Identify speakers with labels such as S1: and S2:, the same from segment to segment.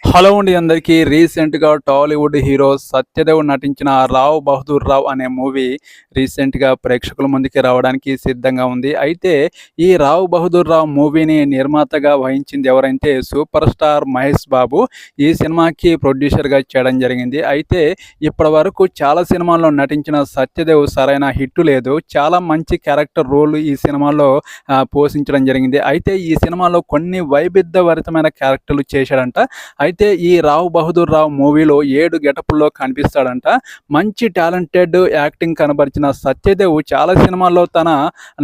S1: Hello అండి అందరికీ. రీసెంట్‌గా టాలీవుడ్ హీరో సత్యదేవ్ నటించిన 'రావ్ బహదూర్ రావ్' అనే మూవీ రీసెంట్‌గా ప్రేక్షకుల ముందుకి రావడానికి సిద్ధంగా ఉంది. అయితే ఈ 'రావ్ బహదూర్ రావ్' మూవీని నిర్మాతగా వహించింది ఎవరంటే సూపర్ స్టార్ మహేష్ బాబు. ఈ సినిమాకి ప్రొడ్యూసర్‌గా చేయడం జరిగింది. అయితే ఇప్పటివరకు చాలా సినిమాల్లో నటించిన సత్యదేవ్ సరైన హిట్ లేదు. చాలా మంచి క్యారెక్టర్ రోల్ ఈ సినిమాలో పోషించడం జరిగింది. అయితే ఈ సినిమాలో కొన్ని వైవిధ్యభరితమైన క్యారెక్టర్లు చేశాడంట. అయితే ఈ 'రావ్ బహదూర్ రావ్' మూవీలో 7 గెటపుల్లో కనిపిస్తాడంట. మంచి టాలెంటెడ్ యాక్టింగ్ కనబరిచిన సత్యదేవ్ చాలా సినిమాల్లో తన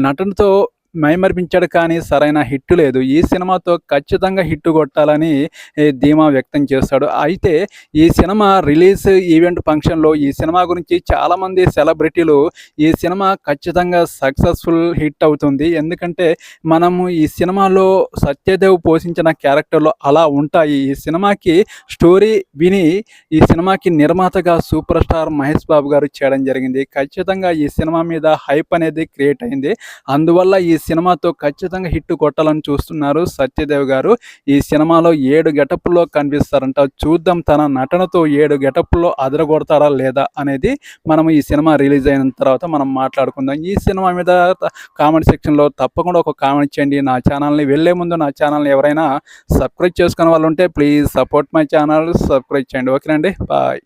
S1: నటనతో మైమరిపించాడు, కానీ సరైన హిట్ లేదు. ఈ సినిమాతో ఖచ్చితంగా హిట్ కొట్టాలని ధీమా వ్యక్తం చేస్తాడు. అయితే ఈ సినిమా రిలీజ్ ఈవెంట్ ఫంక్షన్‌లో ఈ సినిమా గురించి చాలామంది సెలబ్రిటీలు ఈ సినిమా ఖచ్చితంగా సక్సెస్‌ఫుల్ హిట్ అవుతుంది. ఎందుకంటే మనము ఈ సినిమాలో సత్యదేవ్ పోషించిన క్యారెక్టర్‌లు అలా ఉంటాయి. ఈ సినిమాకి స్టోరీ విని ఈ సినిమాకి నిర్మాతగా సూపర్ స్టార్ మహేష్ బాబు గారు చేయడం జరిగింది. ఖచ్చితంగా ఈ సినిమా మీద హైప్ అనేది క్రియేట్ అయింది. అందువల్ల ఈ సినిమాతో ఖచ్చితంగా హిట్ కొట్టాలని చూస్తున్నారు సత్యదేవ్ గారు. ఈ సినిమాలో 7 గెటప్‌లో కనిపిస్తారంట. చూద్దాం తన నటనతో 7 గెటప్‌లో అదరగొడతారా లేదా అనేది మనం ఈ సినిమా రిలీజ్ అయిన తర్వాత మనం మాట్లాడుకుందాం. ఈ సినిమా మీద కామెంట్ సెక్షన్‌లో తప్పకుండా ఒక కామెంట్ చేయండి. నా ఛానల్‌ని వెళ్ళే ముందు నా ఛానల్‌ని ఎవరైనా సబ్స్క్రైబ్ చేసుకునే వాళ్ళు ఉంటే please support my channel, subscribe చేయండి. ఓకేనండి. బాయ్.